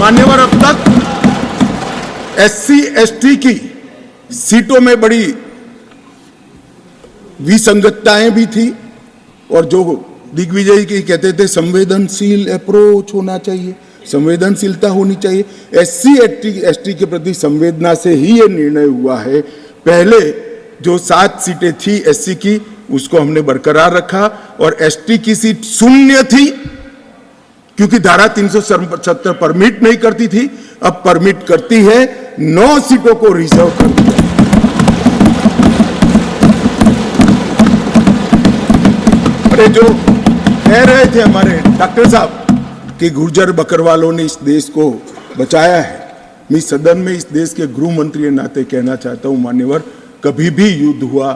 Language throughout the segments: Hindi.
मान्यवर, अब तक SC/ST की सीटों में बड़ी विसंगतताएं भी थी और जो दिग्विजय की कहते थे संवेदनशील अप्रोच होना चाहिए, संवेदनशीलता होनी चाहिए। SC/ST के प्रति संवेदना से ही ये निर्णय हुआ है। पहले जो 7 सीटें थी SC की उसको हमने बरकरार रखा और ST की सीट 0 थी क्योंकि धारा 370 परमिट नहीं करती थी, अब परमिट करती है। 9 सीटों को रिजर्व कर दिया। अरे जो कह रहे थे हमारे डॉक्टर साहब कि गुर्जर बकरवालों ने इस देश को बचाया है, मैं सदन में इस देश के गृह मंत्री के नाते कहना चाहता हूं मान्यवर, कभी भी युद्ध हुआ,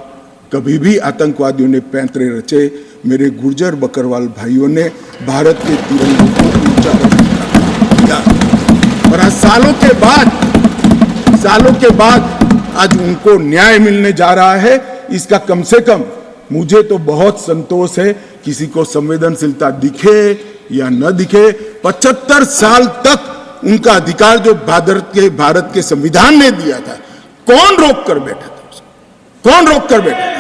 कभी भी आतंकवादियों ने पैंतरे रचे, मेरे गुर्जर बकरवाल भाइयों ने भारत के तिरंगे को ऊंचा रखा और आज सालों के बाद आज उनको न्याय मिलने जा रहा है। इसका कम से कम मुझे तो बहुत संतोष है। किसी को संवेदनशीलता दिखे या न दिखे, 75 साल तक उनका अधिकार जो भारत के संविधान ने दिया था, कौन रोक कर बैठा था उसको? कौन रोक कर बैठा था?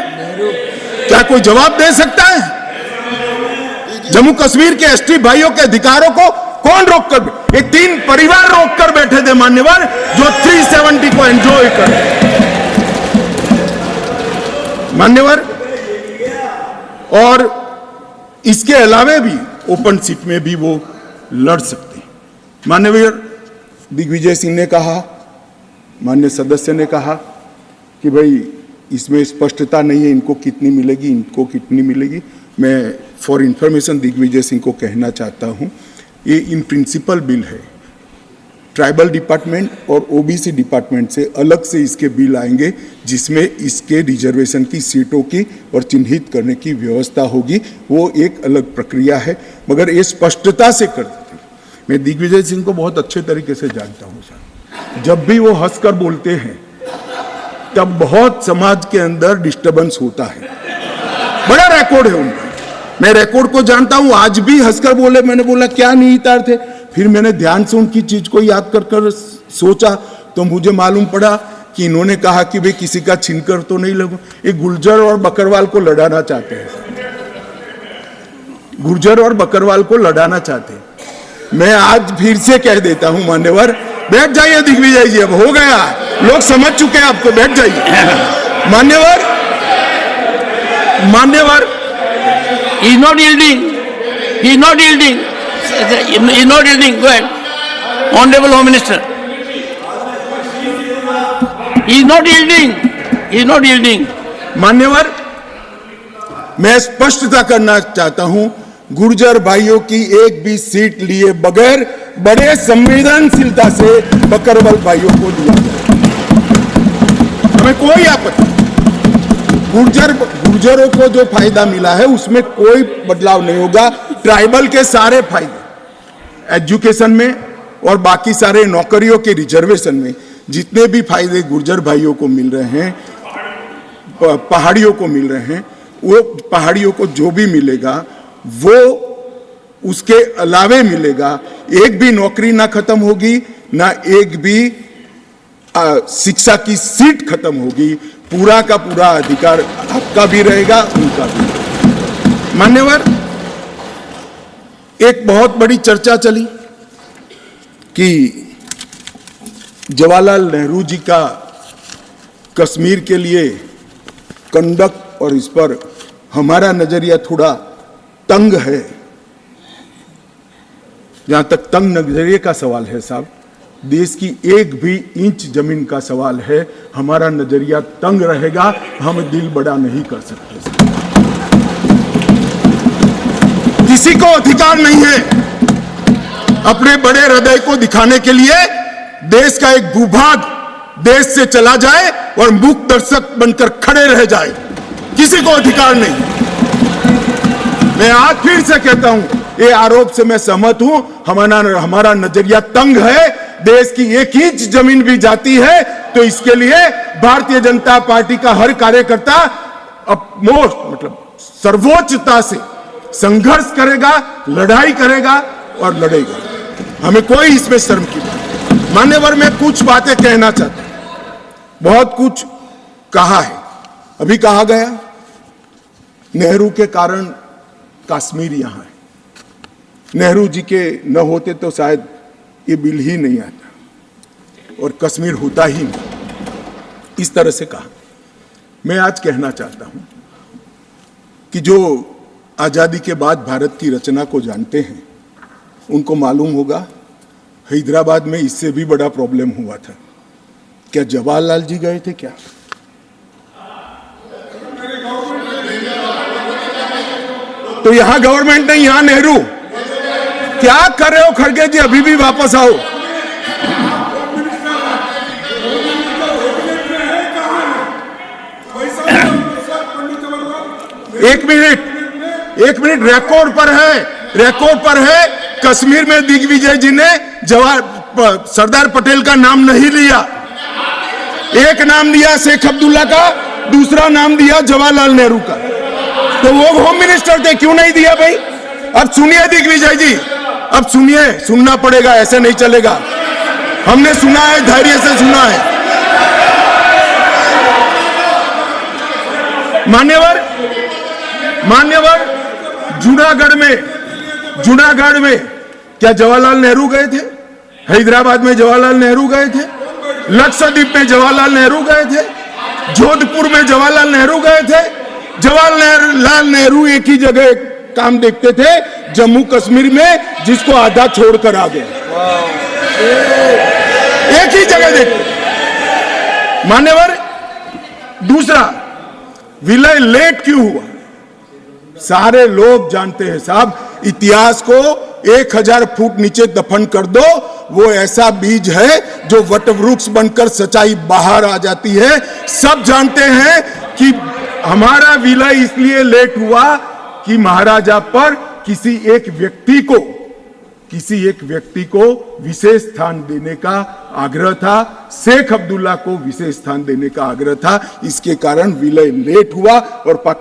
क्या कोई जवाब दे सकता है? जम्मू कश्मीर के ST भाइयों के अधिकारों को कौन रोक कर? ये 3 परिवार रोक कर बैठे थे मान्यवर, जो 370 को एंजॉय कर मान्यवर। और इसके अलावे भी ओपन सीट में भी वो लड़ सकते हैं। माननीय दिग्विजय सिंह ने कहा, माननीय सदस्य ने कहा कि भाई इसमें स्पष्टता नहीं है, इनको कितनी मिलेगी, इनको कितनी मिलेगी। मैं फॉर इंफॉर्मेशन दिग्विजय सिंह को कहना चाहता हूं, ये इन प्रिंसिपल बिल है। ट्राइबल डिपार्टमेंट और OBC डिपार्टमेंट से अलग से इसके बिल आएंगे, जिसमें इसके रिजर्वेशन की सीटों की और चिन्हित करने की व्यवस्था होगी। वो एक अलग प्रक्रिया है, मगर ये स्पष्टता से कर देते हैं। मैं दिग्विजय सिंह को बहुत अच्छे तरीके से जानता हूँ सर। जब भी वो हंसकर बोलते हैं तब बहुत समाज के अंदर डिस्टर्बेंस होता है। बड़ा रिकॉर्ड है उनका, मैं रिकॉर्ड को जानता हूं। आज भी हंसकर बोले, मैंने बोला क्या निहितार्थ थे, फिर मैंने ध्यान से उनकी चीज को याद कर सोचा तो मुझे मालूम पड़ा कि इन्होंने कहा कि भाई किसी का छीनकर तो नहीं लगू। ये गुर्जर और बकरवाल को लड़ाना चाहते हैं, गुर्जर और बकरवाल को लड़ाना चाहते हैं। मैं आज फिर से कह देता हूं मान्यवर, बैठ जाइए दिग्विजय जी, अब हो गया, लोग समझ चुके हैं आपको, बैठ जाइए। मान्यवर he is not yielding, he is not yielding, he is not yielding. Go ahead, Honorable Home Minister. He is not yielding, he is not yielding. मान्यवर, मैं स्पष्टता करना चाहता हूं, गुर्जर भाइयों की एक भी सीट लिए बगैर बड़े संवेदनशीलता से बकरवाल भाइयों को दिया जाए, हमें कोई आपत्ति। गुर्जरों को जो फायदा मिला है उसमें कोई बदलाव नहीं होगा। ट्राइबल के सारे फायदे एजुकेशन में और बाकी सारे नौकरियों के रिजर्वेशन में जितने भी फायदे गुर्जर भाइयों को मिल रहे हैं, पहाड़ियों को मिल रहे हैं, वो पहाड़ियों को जो भी मिलेगा वो उसके अलावे मिलेगा। एक भी नौकरी ना खत्म होगी, ना एक भी शिक्षा की सीट खत्म होगी। पूरा का पूरा अधिकार आपका भी रहेगा, उनका भी। मान्यवर, एक बहुत बड़ी चर्चा चली कि जवाहरलाल नेहरू जी का कश्मीर के लिए कंडक्ट और इस पर हमारा नजरिया थोड़ा तंग है। जहां तक तंग नजरिए का सवाल है साहब, देश की एक भी इंच जमीन का सवाल है, हमारा नजरिया तंग रहेगा, हम दिल बड़ा नहीं कर सकते। किसी को अधिकार नहीं है अपने बड़े हृदय को दिखाने के लिए देश का एक भूभाग देश से चला जाए और मूक दर्शक बनकर खड़े रह जाए, किसी को अधिकार नहीं। मैं आज फिर से कहता हूं, ये आरोप से मैं सहमत हूं। हमारा नजरिया तंग है, देश की एक इंच जमीन भी जाती है तो इसके लिए भारतीय जनता पार्टी का हर कार्यकर्ता सर्वोच्चता से संघर्ष करेगा, लड़ाई करेगा और लड़ेगा। हमें कोई इसमें शर्म की बात नहीं। मान्यवर, मैं कुछ बातें कहना चाहता हूं। बहुत कुछ कहा है, अभी कहा गया नेहरू के कारण कश्मीर यहां है, नेहरू जी के न होते तो शायद ये बिल ही नहीं आता और कश्मीर होता ही नहीं, इस तरह से कहा। मैं आज कहना चाहता हूं कि जो आजादी के बाद भारत की रचना को जानते हैं उनको मालूम होगा हैदराबाद में इससे भी बड़ा प्रॉब्लम हुआ था। क्या जवाहरलाल जी गए थे क्या? तो यहां गवर्नमेंट नहीं, यहां नेहरू। क्या कर रहे हो खड़गे जी? अभी भी वापस आओ। एक मिनट, रिकॉर्ड पर है कश्मीर में दिग्विजय जी ने सरदार पटेल का नाम नहीं लिया। एक नाम लिया शेख अब्दुल्ला का, दूसरा नाम दिया जवाहरलाल नेहरू का। तो वो होम मिनिस्टर थे, क्यों नहीं दिया भाई? अब सुनिए दिग्विजय जी, अब सुनिए, सुनना पड़ेगा, ऐसे नहीं चलेगा। हमने सुना है, धैर्य से सुना है। मान्यवर, जूनागढ़ में क्या जवाहरलाल नेहरू गए थे? हैदराबाद में जवाहरलाल नेहरू गए थे? लक्षद्वीप में जवाहरलाल नेहरू गए थे? जोधपुर में जवाहरलाल नेहरू गए थे? जवाहरलाल नेहरू एक ही जगह काम देखते थे, जम्मू कश्मीर में, जिसको आधा छोड़कर आ गए। एक ही जगह देखते। मान्यवर, दूसरा, विलय लेट क्यों हुआ? सारे लोग जानते हैं साहब, इतिहास को 1000 फुट नीचे दफन कर दो, वो ऐसा बीज है जो वटवृक्ष बनकर सच्चाई बाहर आ जाती है। सब जानते हैं कि हमारा विलय इसलिए लेट हुआ कि महाराजा पर किसी एक व्यक्ति को विशेष स्थान देने का आग्रह था, शेख अब्दुल्ला को विशेष स्थान देने का आग्रह था। इसके कारण विलय लेट हुआ और पाकिस्तान